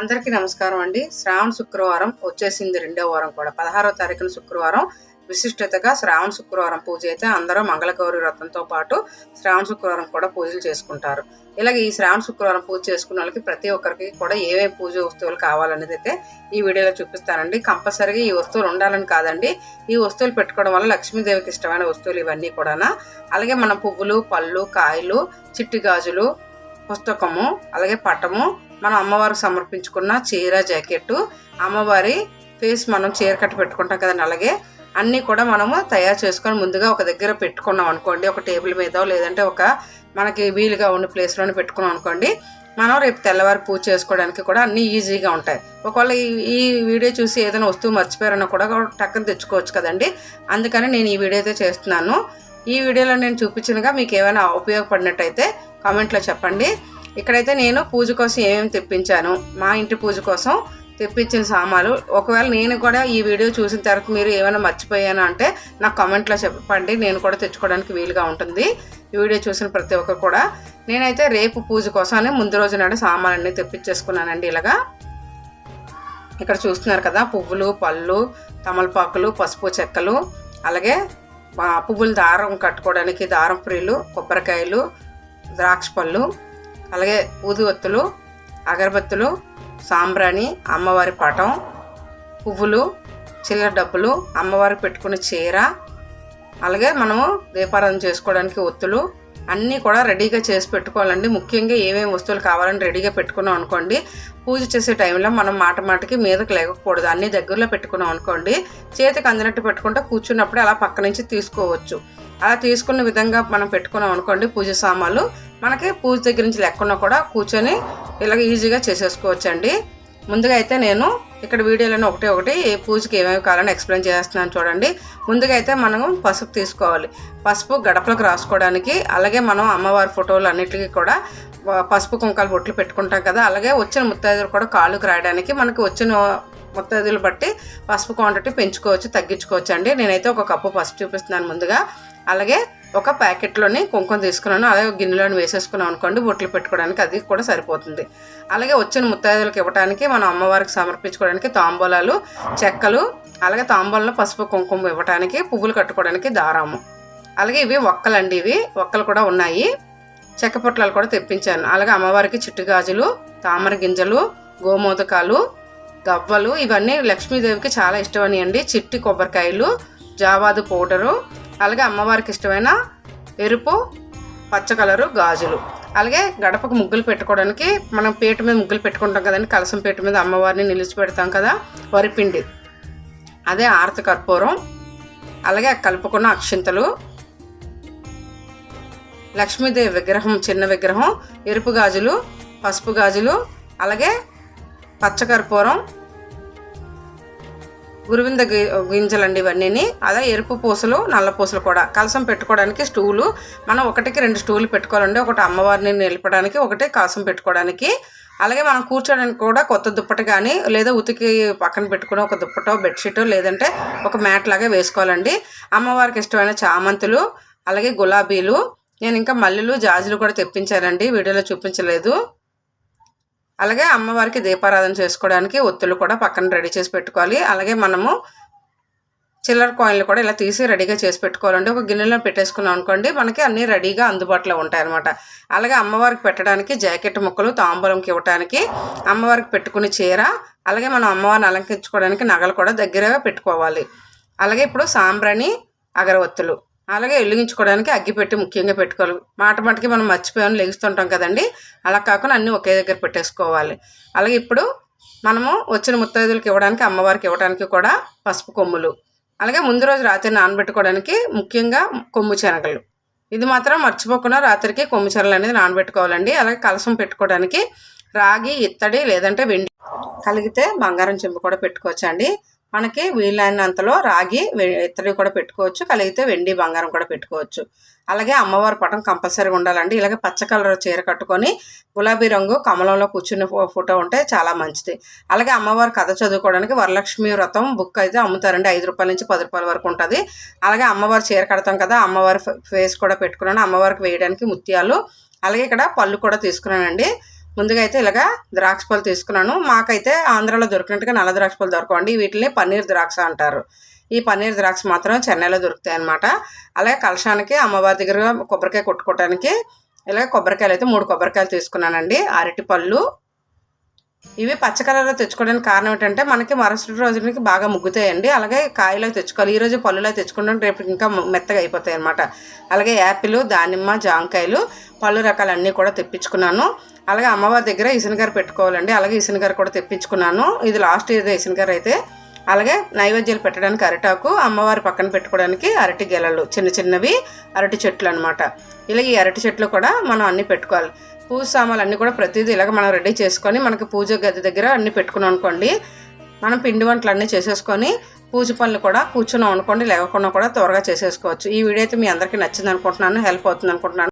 అందరికీ నమస్కారం అండి. శ్రావణ శుక్రవారం వచ్చేసింది, రెండో వారం కూడా 16వ తారీఖున శుక్రవారం విశిష్టతగా శ్రావణ శుక్రవారం పూజ అయితే అందరూ మంగళగౌరి వ్రతంతో పాటు శ్రావణ శుక్రవారం కూడా పూజలు చేసుకుంటారు. ఇలాగ ఈ శ్రావణ శుక్రవారం పూజ చేసుకున్న వాళ్ళకి ప్రతి ఒక్కరికి కూడా ఏమేమి పూజ వస్తువులు కావాలనేది అయితే ఈ వీడియోలో చూపిస్తానండి. కంపల్సరీగా ఈ వస్తువులు ఉండాలని కాదండి, ఈ వస్తువులు పెట్టుకోవడం వల్ల లక్ష్మీదేవికి ఇష్టమైన వస్తువులు ఇవన్నీ కూడా. అలాగే మన పువ్వులు, పళ్ళు, కాయలు, చిట్టి గాజులు, పుస్తకము, అలాగే పటము, మనం అమ్మవారికి సమర్పించుకున్న చీర, జాకెట్, అమ్మవారి ఫేస్ మనం చీర కట్టి పెట్టుకుంటాం కదండి, అలాగే అన్నీ కూడా మనము తయారు చేసుకొని ముందుగా ఒక దగ్గర పెట్టుకున్నాం అనుకోండి, ఒక టేబుల్ మీద లేదంటే ఒక మనకి వీలుగా ఉన్న ప్లేస్లోనే పెట్టుకున్నాం అనుకోండి, మనం రేపు తెల్లవారు పూజ చేసుకోవడానికి కూడా అన్నీ ఈజీగా ఉంటాయి. ఒకవేళ ఈ వీడియో చూసి ఏదైనా వస్తువు మర్చిపోయారన్నా కూడా టక్కన తెచ్చుకోవచ్చు కదండి. అందుకని నేను ఈ వీడియో అయితే చేస్తున్నాను. ఈ వీడియోలో నేను చూపించినగా మీకు ఏమైనా ఉపయోగపడినట్టయితే కామెంట్లో చెప్పండి. ఇక్కడైతే నేను పూజ కోసం ఏమేమి తెప్పించాను, మా ఇంటి పూజ కోసం తెప్పించిన సామాన్లు, ఒకవేళ నేను కూడా ఈ వీడియో చూసిన తర్వాత మీరు ఏమైనా మర్చిపోయాను అంటే నాకు కామెంట్లో చెప్పండి, నేను కూడా తెచ్చుకోవడానికి వీలుగా ఉంటుంది. ఈ వీడియో చూసిన ప్రతి ఒక్కరు కూడా. నేనైతే రేపు పూజ కోసమని ముందు రోజు నాడు సామాన్లన్నీ తెప్పించేసుకున్నానండి. ఇలాగా ఇక్కడ చూస్తున్నారు కదా, పువ్వులు, పళ్ళు, తమలపాకులు, పసుపు చెక్కలు, అలాగే పువ్వులు దారం కట్టుకోవడానికి దారం ప్రియులు, కొబ్బరికాయలు, ద్రాక్ష పళ్ళు, అలాగే ఊదివత్తులు, అగరబత్తులు, సాంబ్రాణి, అమ్మవారి పటం, పువ్వులు, చిల్లర డబ్బులు, అమ్మవారికి పెట్టుకునే చీర, అలాగే మనము దీపారాధన చేసుకోవడానికి ఒత్తులు అన్నీ కూడా రెడీగా చేసి పెట్టుకోవాలండి. ముఖ్యంగా ఏమేమి వస్తువులు కావాలని రెడీగా పెట్టుకున్నాం అనుకోండి, పూజ చేసే టైంలో మనం మాటకి మీదకి లేకూడదు. అన్నీ దగ్గరలో పెట్టుకున్నాం అనుకోండి, చేతికి అందినట్టు పెట్టుకుంటే కూర్చున్నప్పుడే అలా పక్క నుంచి తీసుకోవచ్చు. అలా తీసుకున్న విధంగా మనం పెట్టుకున్నాం అనుకోండి, పూజ సామాన్లు మనకి పూజ దగ్గర నుంచి లేకుండా కూడా కూర్చొని ఇలాగ ఈజీగా చేసేసుకోవచ్చండి. ముందుగా అయితే నేను ఇక్కడ వీడియోలోనే ఒకటి ఏ పూజకి ఏమేమి కావాలని ఎక్స్ప్లెయిన్ చేస్తున్నాను చూడండి. ముందుగా అయితే మనం పసుపు తీసుకోవాలి. పసుపు గడపలకు రాసుకోవడానికి, అలాగే మనం అమ్మవారి ఫోటోలు అన్నిటికీ కూడా పసుపు కుంకాలు బొట్లు పెట్టుకుంటాం కదా, అలాగే వచ్చిన ముత్తైదులు కూడా కాళ్ళకు రాయడానికి మనకి వచ్చిన ముత్తైదులు బట్టి పసుపు క్వాంటిటీ పెంచుకోవచ్చు, తగ్గించుకోవచ్చు అండి. నేనైతే ఒక కప్పు పసుపు చూపిస్తున్నాను ముందుగా. అలాగే ఒక ప్యాకెట్లోని కుంకుమ తీసుకున్నాను, అలాగే గిన్నెలోని వేసేసుకున్నాం అనుకోండి, బొట్లు పెట్టుకోవడానికి అది కూడా సరిపోతుంది. అలాగే వచ్చిన ముత్తైదులకు ఇవ్వడానికి, మనం అమ్మవారికి సమర్పించుకోవడానికి తాంబూలాలు, చెక్కలు, అలాగే తాంబూలంలో పసుపు కుంకుమ ఇవ్వడానికి, పువ్వులు కట్టుకోవడానికి దారాము, అలాగే ఇవి ఒక్కలండి, ఇవి ఒక్కలు కూడా ఉన్నాయి. చెక్క పొట్లాలు కూడా తెప్పించాను. అలాగే అమ్మవారికి చిట్టు గాజులు, తామర గింజలు, గోమోదకాలు, గవ్వలు, ఇవన్నీ లక్ష్మీదేవికి చాలా ఇష్టమని అండి. చిట్టి కొబ్బరికాయలు, జావాదు పౌడరు, అలాగే అమ్మవారికి ఇష్టమైన ఎరుపు, పచ్చ కలరు గాజులు, అలాగే గడపకు ముగ్గులు పెట్టుకోవడానికి మనం పీట మీద ముగ్గులు పెట్టుకుంటాం కదండి, కలసం పీట మీద అమ్మవారిని నిలిచి పెడతాం కదా, వరిపిండి, అదే ఆరతి కర్పూరం, అలాగే కలుపుకున్న అక్షింతలు, లక్ష్మీదేవి విగ్రహం, చిన్న విగ్రహం, ఎరుపు గాజులు, పసుపు గాజులు, అలాగే పచ్చ కర్పూరం, గురువింద గింజలండి ఇవన్నీ, అలా ఎరుపు పూసలు, నల్ల పూసలు కూడా, కలసం పెట్టుకోవడానికి స్టూలు, మనం ఒకటికి 2 స్టూలు పెట్టుకోవాలండి. ఒకటి అమ్మవారిని నిలపడానికి, ఒకటి కలసం పెట్టుకోవడానికి, అలాగే మనం కూర్చోడానికి కూడా కొత్త దుప్పటి కానీ లేదా ఉతికి పక్కన పెట్టుకుని ఒక దుప్పటో బెడ్షీటో లేదంటే ఒక మ్యాట్ లాగా వేసుకోవాలండి. అమ్మవారికి ఇష్టమైన చామంతులు, అలాగే గులాబీలు, నేను ఇంకా మల్లెలు, జాజులు కూడా తెప్పించానండి, వీడియోలో చూపించలేదు. అలాగే అమ్మవారికి దీపారాధన చేసుకోవడానికి ఒత్తులు కూడా పక్కన రెడీ చేసి పెట్టుకోవాలి. అలాగే మనము చిల్లర కాయిన్లు కూడా ఇలా తీసి రెడీగా చేసి పెట్టుకోవాలండి. ఒక గిన్నెలో పెట్టేసుకున్నాం అనుకోండి, మనకి అన్నీ రెడీగా అందుబాటులో ఉంటాయన్నమాట. అలాగే అమ్మవారికి పెట్టడానికి జాకెట్ ముక్కలు, తాంబూలంకి ఇవ్వడానికి, అమ్మవారికి పెట్టుకునే చీర, అలాగే మనం అమ్మవారిని అలంకరించుకోవడానికి నగలు కూడా దగ్గరగా పెట్టుకోవాలి. అలాగే ఇప్పుడు సాంబ్రాణి, అగరవత్తులు, అలాగే వెలిగించుకోవడానికి అగ్గిపెట్టి ముఖ్యంగా పెట్టుకోవాలి. మాటకి మనం మర్చిపోయామని లెగుస్తుంటాం కదండి, అలా కాకుండా అన్నీ ఒకే దగ్గర పెట్టేసుకోవాలి. అలాగే ఇప్పుడు మనము వచ్చిన ముత్తైదులకు ఇవ్వడానికి, అమ్మవారికి ఇవ్వడానికి కూడా పసుపు కొమ్ములు, అలాగే ముందు రోజు రాత్రి నానబెట్టుకోవడానికి ముఖ్యంగా కొమ్ము శనగలు, ఇది మాత్రం మర్చిపోకుండా రాత్రికి కొమ్ము శనగలు అనేది నానబెట్టుకోవాలండి. అలాగే కలసం పెట్టుకోవడానికి రాగి, ఇత్తడి లేదంటే వెండి, కలిగితే బంగారం చెంబు కూడా పెట్టుకోవచ్చండి. మనకి వీలైనంతలో రాగి, ఇత్తడి కూడా పెట్టుకోవచ్చు, కలిగితే వెండి, బంగారం కూడా పెట్టుకోవచ్చు. అలాగే అమ్మవారి పటం కంపల్సరీగా ఉండాలండి. ఇలాగే పచ్చ కలర్ చీర కట్టుకొని గులాబీ రంగు కమలంలో కూర్చున్న ఫోటో ఉంటే చాలా మంచిది. అలాగే అమ్మవారి కథ చదువుకోవడానికి వరలక్ష్మి వ్రతం బుక్ అయితే అమ్ముతారండి, 5 రూపాయల నుంచి 10 రూపాయల వరకు ఉంటుంది. అలాగే అమ్మవారి చీర కడతాం కదా, అమ్మవారి ఫేస్ కూడా పెట్టుకున్నాను. అమ్మవారికి వేయడానికి ముత్యాలు, అలాగే ఇక్కడ పళ్ళు కూడా తీసుకున్నానండి. ముందుగా అయితే ఇలాగా ద్రాక్ష పళ్ళు తీసుకున్నాను. మాకైతే ఆంధ్రాలో దొరికినట్టుగా నల్ల ద్రాక్ష పళ్ళు దొరకండి, వీటిని పన్నీర్ ద్రాక్ష అంటారు. ఈ పన్నీర్ ద్రాక్ష మాత్రం చెన్నైలో దొరుకుతాయి అన్నమాట. అలాగే కలశానికి అమ్మవారి దగ్గర కొబ్బరికాయ కొట్టుకోవడానికి ఇలాగ కొబ్బరికాయలు అయితే 3 కొబ్బరికాయలు తీసుకున్నానండి. అరటి పళ్ళు ఇవి పచ్చ కలర్లో తెచ్చుకోవడానికి కారణం ఏంటంటే మనకి మరుసటి రోజులకి బాగా ముగ్గుతాయండి. అలాగే కాయలు తెచ్చుకోవాలి, ఈరోజు పళ్ళులో తెచ్చుకుంటే రేపు ఇంకా మెత్తగా అయిపోతాయి అన్నమాట. అలాగే యాపిల్, దానిమ్మ, జాంకాయలు, పళ్ళు రకాలన్నీ కూడా తెప్పించుకున్నాను. అలాగే అమ్మవారి దగ్గర ఇసునగారు పెట్టుకోవాలండి, అలాగే ఇసునగారు కూడా తెప్పించుకున్నాను. ఇది లాస్ట్ ఇయర్ ఇసునగారు అయితే. అలాగే నైవేద్యాలు పెట్టడానికి అరిటాకు, అమ్మవారి పక్కన పెట్టుకోవడానికి అరటి గెలలు, చిన్న చిన్నవి అరటి చెట్లు అనమాట. ఇలా ఈ అరటి చెట్లు కూడా మనం అన్నీ పెట్టుకోవాలి. పూజ సామాన్లు అన్నీ కూడా ప్రతిదీ ఇలాగ మనం రెడీ చేసుకొని మనకి పూజ గది దగ్గర అన్నీ పెట్టుకున్నాం అనుకోండి, మనం పిండి వంటలు అన్నీ చేసేసుకొని పూజ పనులు కూడా కూర్చున్నాం అనుకోండి, లేకుండా కూడా త్వరగా చేసేసుకోవచ్చు. ఈ వీడియో అయితే మీ అందరికీ నచ్చింది అనుకుంటున్నాను, హెల్ప్ అవుతుంది అనుకుంటున్నాను.